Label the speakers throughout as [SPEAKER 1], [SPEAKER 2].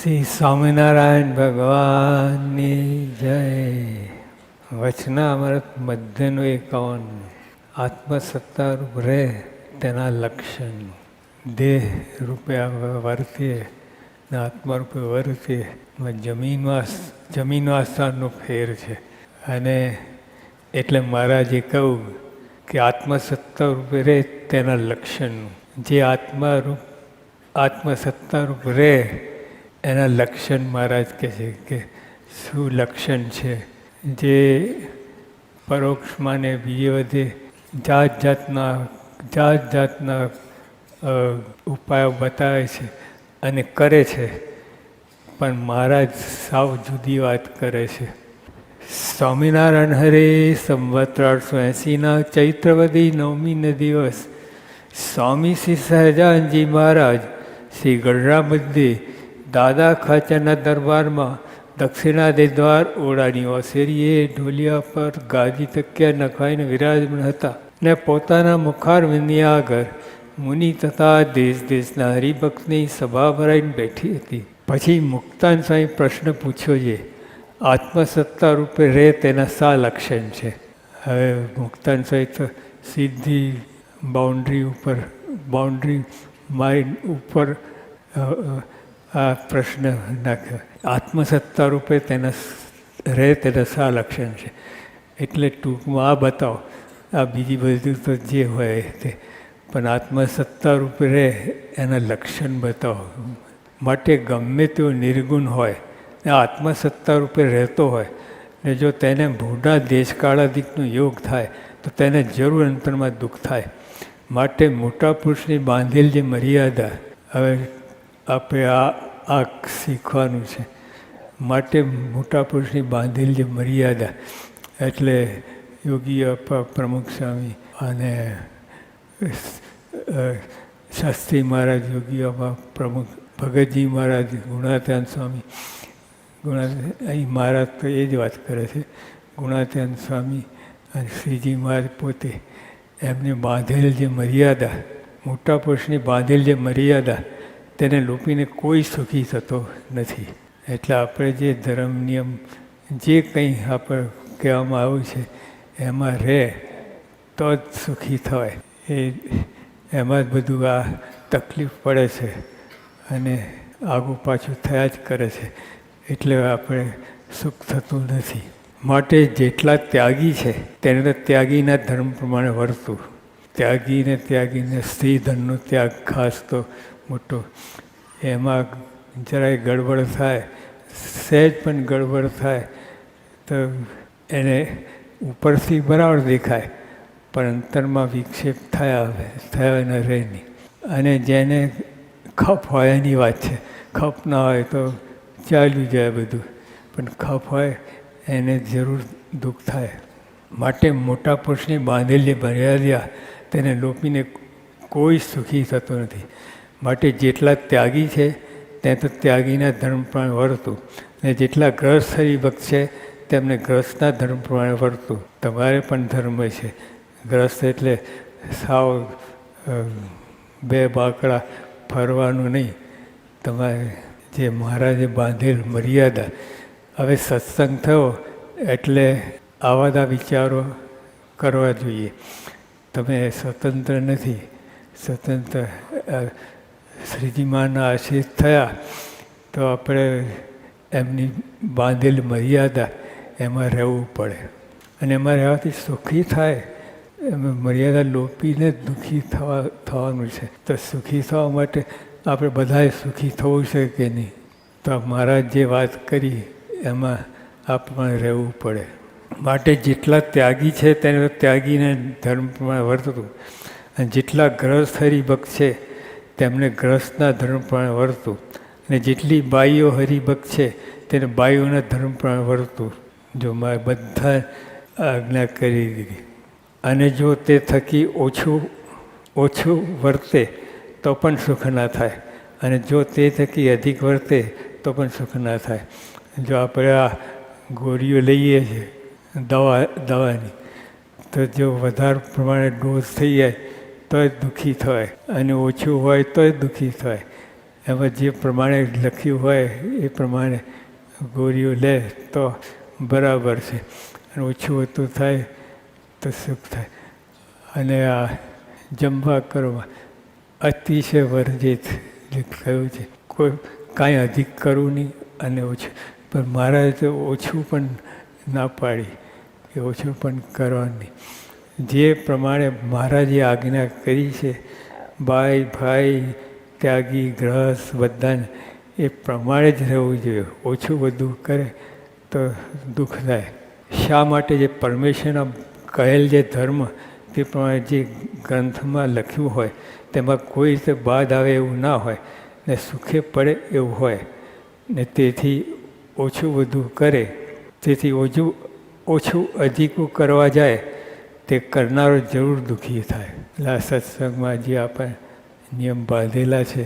[SPEAKER 1] શ્રી સ્વામિનારાયણ ભગવાનની જય. વચનામૃત મધ્યનું 51. આત્મસત્તારૂપ રહે તેના લક્ષણ. દેહ રૂપે વર્તીએ ને આત્મા રૂપે વર્તીએ જમીન આસમાનનો ફેર છે. અને એટલે મહારાજે કહ્યું કે આત્મસત્તા રૂપે રહે તેના લક્ષણનું. જે આત્મસત્તા રૂપ રહે એના લક્ષણ મહારાજ કહે છે કે શું લક્ષણ છે. જે પરોક્ષમાં ને બીજે બધે જાત જાતના ઉપાયો બતાવે છે અને કરે છે, પણ મહારાજ સાવ જુદી વાત કરે છે. સ્વામિનારાયણ હરે સંવત 1880 ચૈત્રવદી 9મી દિવસ સ્વામી શ્રી સહજાનંદજી મહારાજ શ્રી ગઢડા મધ્યે દાદા ખાચરના દરબારમાં દક્ષિણાદિ દ્વાર ઓરડાની ઓસેરીએ ઢોલિયા પર ગાદી તકિયા નખાઈને વિરાજમાન હતા ને પોતાના મુખારવિંદની આગળ મુનિ તથા દેશ દેશના હરિભક્તની સભા ભરાઈને બેઠી હતી. પછી મુક્તાન સ્વામી પ્રશ્ન પૂછ્યો છે, આત્મસત્તા રૂપે રહે તેના શા લક્ષણ છે? હવે મુક્તાન સ્વામી તો સીધી બાઉન્ડ્રી માઇન્ડ ઉપર આ પ્રશ્ન નાખ્યો. આત્મસત્તા રૂપે રહે તેના શા લક્ષણ છે? એટલે ટૂંકમાં આ બતાવો. આ બીજી બધું તો જે હોય તે, પણ આત્મસત્તા રૂપે રહે એના લક્ષણ બતાવો. માટે ગમે તેવો નિર્ગુણ હોય ને આત્મસત્તા રૂપે રહેતો હોય ને જો તેને ભૂડા દેશકાળાદિકનો યોગ થાય તો તેને જરૂર અંતરમાં દુઃખ થાય. માટે મોટા પુરુષની બાંધેલ જે મર્યાદા, હવે આપણે આ શીખવાનું છે. માટે મોટા પુરુષની બાંધેલ જે મર્યાદા, એટલે યોગી પ્રમુખ સ્વામી અને શાસ્ત્રી મહારાજ, યોગી પ્રમુખ ભગતજી મહારાજ, ગુણાત્યાન સ્વામી, અહીં મહારાજ તો એ જ વાત કરે છે. ગુણાત્યાન સ્વામી અને શ્રીજી મહારાજ પોતે એમને બાંધેલ જે મર્યાદા, મોટા પુરુષની બાંધેલ જે મર્યાદા, તેને લોપીને કોઈ સુખી થતો નથી. એટલે આપણે જે ધર્મ નિયમ જે કંઈ આપણે કહેવામાં આવ્યું છે એમાં રહે તો જ સુખી થવાય. એમાં જ બધું આ તકલીફ પડે છે અને આગું પાછું થયા જ કરે છે. એટલે આપણે સુખ થતું નથી. માટે જેટલા ત્યાગી છે તેને તો ત્યાગીના ધર્મ પ્રમાણે વર્તવું. ત્યાગીને સ્ત્રી ધનનો ત્યાગ ખાસ તો મોટો, એમાં જરાય ગડબડ થાય, સહેજ પણ ગડબડ થાય તો એને ઉપરથી બરાબર દેખાય પણ અંતરમાં વિક્ષેપ થયા ન રહે નહીં. અને જેને ખપ હોય એની વાત છે. ખપ ના હોય તો ચાલ્યું જાય બધું, પણ ખપ હોય એને જરૂર દુઃખ થાય. માટે મોટા પુરુષની બાંધેલી મર્યાદા તેને લોપીને કોઈ સુખી થતો નથી. માટે જેટલા ત્યાગી છે તે તો ત્યાગીના ધર્મ પ્રમાણે વર્તું, અને જેટલા ગ્રસ્ત હરિભક્ત છે તેમને ગ્રસ્તના ધર્મ પ્રમાણે વર્તું. તમારે પણ ધર્મ છે. ગ્રસ્ત એટલે સાવ બે બાકડા ફરવાનું નહીં. તમારે જે મહારાજે બાંધેલ મર્યાદા. હવે સત્સંગ થયો એટલે આવા વિચારો કરવા જોઈએ. તમે સ્વતંત્ર નથી. સ્વતંત્ર શ્રીજી મહારાજના આશીષ થયા તો આપણે એમની બાંધેલ મર્યાદા એમાં રહેવું પડે. અને એમાં રહેવાથી સુખી થાય. એમાં મર્યાદા લોપીને દુઃખી થવાનું છે. તો સુખી થવા માટે આપણે બધાએ સુખી થવું છે કે નહીં? તો મહારાજ જે વાત કરી એમાં આપણે રહેવું પડે. માટે જેટલા ત્યાગી છે તેને ત્યાગીને ધર્મ પ્રમાણે વર્તતું, અને જેટલા ગ્રસ્ત હરિભક્ત છે તેમને ગ્રસ્તના ધર્મ પ્રમાણે વર્તવું, અને જેટલી બાઈઓ હરિભક્ત છે તેને બાઈઓના ધર્મ પ્રમાણે વર્તવું. જો મારે બધા આજ્ઞા કરી દીધી. અને જો તે થકી ઓછું વર્તે તો પણ સુખ ના થાય, અને જો તે થકી અધિક વર્તે તો પણ સુખ ના થાય. જો આપણે આ ગોળીઓ લઈએ છીએ દવાની, તો જો વધારે પ્રમાણે ડોઝ થઈ જાય તો જ દુઃખી થવાય, અને ઓછું હોય તો જ દુઃખી થવાય. એમાં જે પ્રમાણે લખ્યું હોય એ પ્રમાણે ગોળીઓ લે તો બરાબર છે, અને ઓછું વધતું થાય તો સુખ થાય. અને આ જમવા કરવા અતિશય વર્જિત જે કહ્યું છે, કોઈ કાંઈ અધિક કરવું નહીં અને ઓછું. પણ મહારાજે તો ઓછું પણ ના પાડી કે ઓછું પણ કરવાનું નહીં. જે પ્રમાણે મહારાજે આજ્ઞા કરી છે, બાઈ ભાઈ ત્યાગી ગ્રહસ્થ બધાને એ પ્રમાણે જ રહેવું જોઈએ. ઓછું બધું કરે તો દુઃખ થાય. શા માટે? જે પરમેશ્વરના કહેલ જે ધર્મ તે પ્રમાણે જે ગ્રંથમાં લખ્યું હોય તેમાં કોઈ રીતે બાદ આવે એવું ના હોય ને સુખે પડે એવું હોય ને તેથી ઓછું બધું કરે. તેથી ઓછું અધિકું કરવા જાય તે કરનારો જરૂર દુઃખી થાય. એટલે આ સત્સંગમાં જે આપણે નિયમ બાંધેલા છે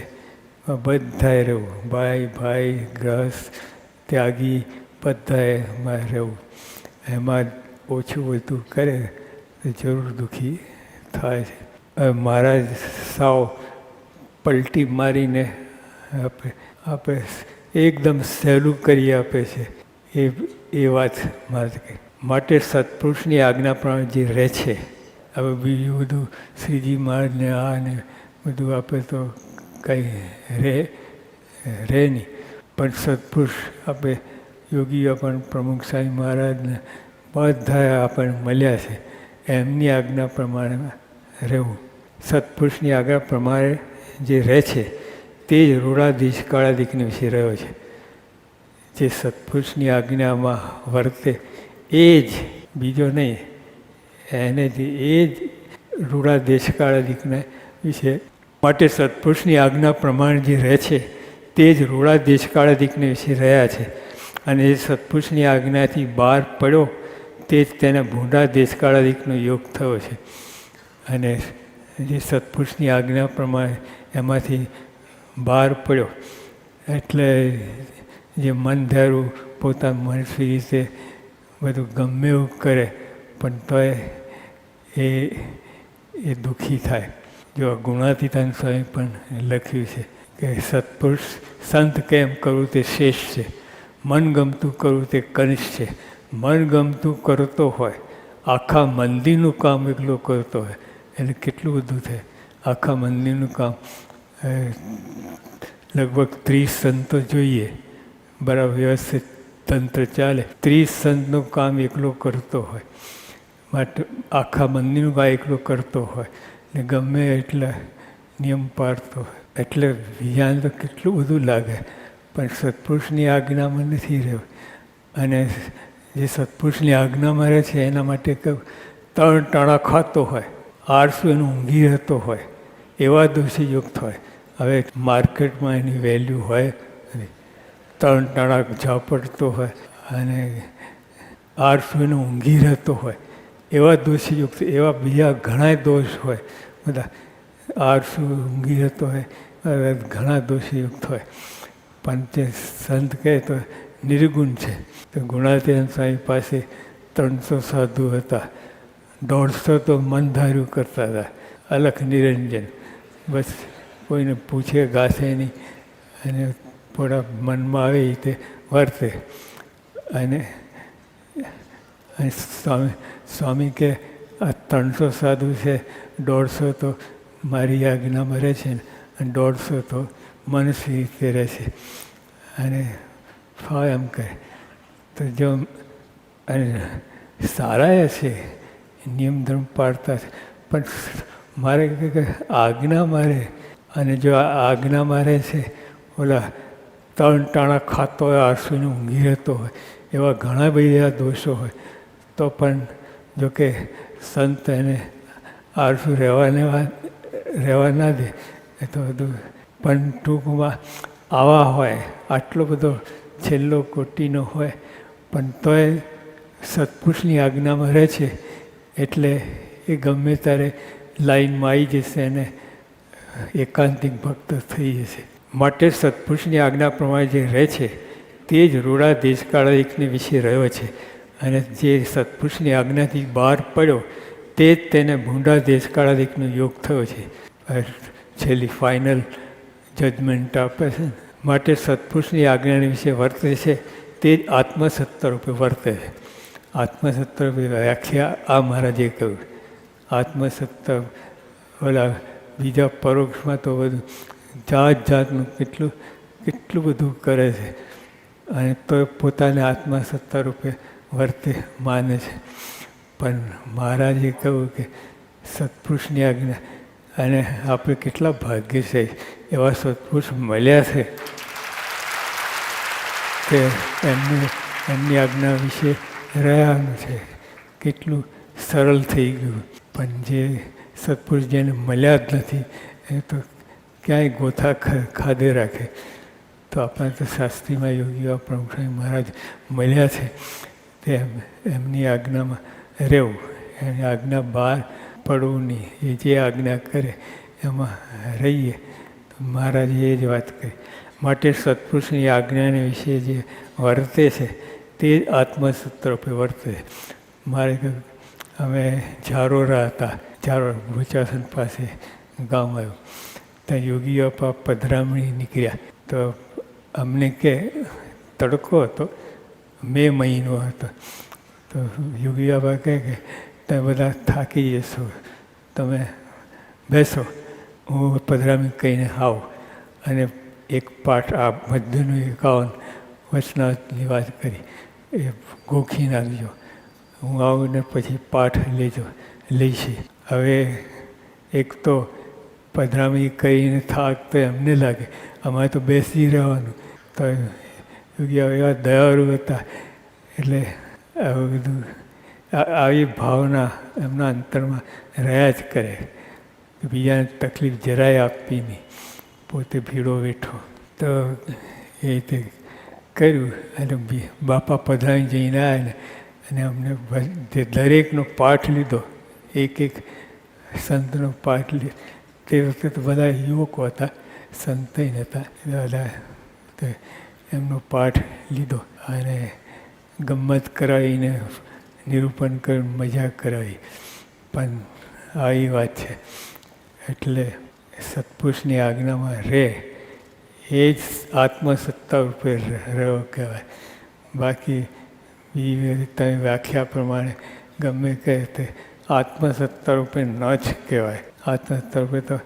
[SPEAKER 1] બધાએ રહેવું. ભાઈ ગ્રહસ્થ ત્યાગી બધાએમાં રહેવું. એમાં ઓછું બધું કરે તો જરૂર દુઃખી થાય છે. મહારાજ સાવ પલટી મારીને આપણે એકદમ સહેલું કરી આપે છે એ વાત મારે કહે. માટે સત્પુરુષની આજ્ઞા પ્રમાણે જે રહે છે, હવે બીજું બધું શ્રીજી મહારાજને આ ને બધું આપે તો કંઈ રહે નહીં. પણ સત્પુરુષ આપણે યોગીઓ પણ પ્રમુખ સ્વામી મહારાજને બધા આપણને મળ્યા છે, એમની આજ્ઞા પ્રમાણે રહેવું. સત્પુરુષની આજ્ઞા પ્રમાણે જે રહે છે તે જ રૂઢાધીશ કાળાધીશને વિશે રહ્યો છે. જે સત્પુરુષની આજ્ઞામાં વર્તે એ જ, બીજો નહીં, એને જ એ જ રૂઢાધીશ કાળાધીશને વિશે. માટે સત્પુરુષની આજ્ઞા પ્રમાણે જે રહે છે તે જ રૂઢાધીશ કાળાધીશને વિશે રહ્યા છે. અને એ સત્પુરુષની આજ્ઞાથી બહાર પડ્યો તે જ તેને ભૂંડા દેશકાળાદિકનો યોગ થયો છે. અને જે સત્પુરુષની આજ્ઞા પ્રમાણે એમાંથી બહાર પડ્યો એટલે જે મન ધારું પોતાનું મનસ્વી રીતે બધું ગમે એવું કરે પણ તોય એ દુઃખી થાય. જો ગુણાતીતાન સ્વામી પણ લખ્યું છે કે સત્પુરુષ સંત કેમ કરવું તે શ્રેષ્ઠ છે, મનગમતું કરવું તે કનિષ્ઠ છે. મનગમતું કરતો હોય, આખા મંદિરનું કામ એકલો કરતો હોય એટલે કેટલું બધું થાય. આખા મંદિરનું કામ લગભગ 30 સંતો જોઈએ, બરાબર વ્યવસ્થિત તંત્ર ચાલે. 30 સંતનું કામ એકલો કરતો હોય, માટે આખા મંદિરનું કામ એકલો કરતો હોય ને ગમે એટલા નિયમ પાડતો હોય એટલે વિજ્ઞાન તો કેટલું બધું લાગે. પણ સત્પુરુષની આજ્ઞામાં નથી રહ્યું. અને જે સત્પુરુષની આજ્ઞામાં રહે છે એના માટે 3 ટાણા ખાતો હોય, આળસુ એનું ઊંઘી રહેતો હોય, એવા દોષી યુક્ત હોય. હવે માર્કેટમાં એની વેલ્યુ હોય, 3 ટાણા ઝાપડતો હોય અને આળસુ એનું ઊંઘી રહેતો હોય, એવા દોષી યુક્ત. એવા બીજા ઘણા દોષ હોય, બધા આળસુ ઊંઘી રહેતો હોય, ઘણા દોષી યુક્ત હોય. પણ તે સંત કહે તો નિર્ગુણ છે. તો ગુણાતીતાન સ્વામી પાસે 300 સાધુ હતા, 150 તો મન ધાર્યું કરતા હતા, અલખ નિરંજન. બસ કોઈને પૂછે ગાશે નહીં અને થોડા મનમાં આવે એ રીતે વર્તે. અને સ્વામી કે આ 300 સાધુ છે, 150 તો મારી આજ્ઞામાં રહે છે અને 150 તો મનસ્વી રીતે રહે છે. અને એમ કહે તો જો સારા છે, નિયમ ધર્મ પાડતા છે, પણ મારે કે આજ્ઞા મારે. અને જો આજ્ઞા મારે છે, ઓલા 3 ટાણા ખાતો હોય, આળસુને ઊંઘી રહેતો હોય, એવા ઘણા બધા દોષો હોય તો પણ જો કે સંત એને આળસુ રહેવા ના દે એ તો બધું. પણ ટૂંકમાં આવા હોય, આટલો બધો છેલ્લો કોટીનો હોય પણ તોય સત્પુરુષની આજ્ઞામાં રહે છે એટલે એ ગમે ત્યારે લાઈનમાં આવી જશે અને એકાંતિક ભક્ત થઈ જશે. માટે સત્પુરુષની આજ્ઞા પ્રમાણે જે રહે છે તે જ રૂડા દેશકાળિકને વિશે રહ્યો છે. અને જે સત્પુરુષની આજ્ઞાથી બહાર પડ્યો તે જ તેને ભૂંડા દેશકાળિકનો યોગ થયો છે. છેલ્લી ફાઇનલ જજમેન્ટ આપે છે. માટે સત્પુરુષની આજ્ઞાની વિશે વર્તે છે તે જ આત્મસત્તા રૂપે વર્તે છે. આત્મસત્તા રૂપે વ્યાખ્યા આ મહારાજે કહ્યું. આત્મસત્તા ઓલા બીજા પરોક્ષમાં તો બધું જાત જાતનું કેટલું બધું કરે છે અને તો પોતાને આત્મસત્તા રૂપે વર્તે માને છે. પણ મહારાજે કહ્યું કે સત્પુરુષની આજ્ઞા, અને આપણે કેટલા ભાગ્યશાળી એવા સત્પુરુષ મળ્યા છે કે એમની આજ્ઞા વિશે રહ્યાનું છે. કેટલું સરળ થઈ ગયું. પણ જે સત્પુરુષ જેને મળ્યા જ નથી એ તો ક્યાંય ગોથા ખાધે રાખે. તો આપણે તો શાસ્ત્રીમાં યોગીઓ પ્રમુખ મહારાજ મળ્યા છે તે એમની આજ્ઞામાં રહેવું, એની આજ્ઞા બહાર પડવું નહીં. એ જે આજ્ઞા કરે એમાં રહીએ. તો મહારાજે એ જ વાત કરી. માટે સત્પુરુષની આજ્ઞાને વિશે જે વર્તે છે તે જ આત્મસત્તા રૂપે વર્તે. મારે અમે ઝારોરા હતા, ઝારોરા ભૂચાસન પાસે ગામ આવ્યું. ત્યાં યોગી બાપા પધરામણી નીકળ્યા. તો અમને કે તડકો હતો, મે મહિનો હતો. તો યોગી બાપા કહે કે તમે બધા થાકી જશો, તમે બેસો, હું પધરામણી કહીને આવું. અને એક પાઠ આ મધ્યનું 51 વચનાની વાત કરી, એ ગોખી નાખજો. હું આવું ને પછી પાઠ લઈશે. હવે એક તો પધરામણી કરીને થાક તો એમને લાગે, અમારે તો બેસી રહેવાનું. તો એવા દયાળુ હતા એટલે આવું બધું આવી ભાવના એમના અંતરમાં રહ્યા જ કરે. બીજાને તકલીફ જરાય આપવી નહીં, પોતે ભીડો બેઠો. તો એ રીતે કર્યું. અને બાપા પધરાવી જઈને આવ્યા ને અને અમને જે દરેકનો પાઠ લીધો, એક સંતનો પાઠ લીધો. તે વખતે તો બધા યુવકો હતા, સંતય નહોતા. બધા એમનો પાઠ લીધો અને ગમ્મત કરાવીને નિરૂપણ કરીને મજા કરાવી. પણ આવી વાત છે. એટલે સત્પુરુષની આજ્ઞામાં રહે એ જ આત્મસત્તા રૂપે રહ્યો કહેવાય. બાકી બીજી તમે વ્યાખ્યા પ્રમાણે ગમે કહે તે આત્મસત્તા રૂપે ન જ કહેવાય. આત્મસત્તા રૂપે તો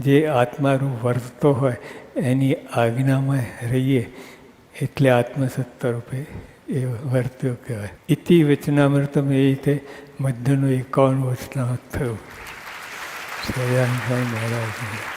[SPEAKER 1] જે આત્મારૂપ વર્તતો હોય એની આજ્ઞામાં રહીએ એટલે આત્મસત્તા રૂપે એ વર્ત્યો કહેવાય. ઇતિ વચનામૃતમ એ રીતે મધ્યનું 51 વચનામૃત થયું. સહજાનંદ સ્વામી મહારાજ.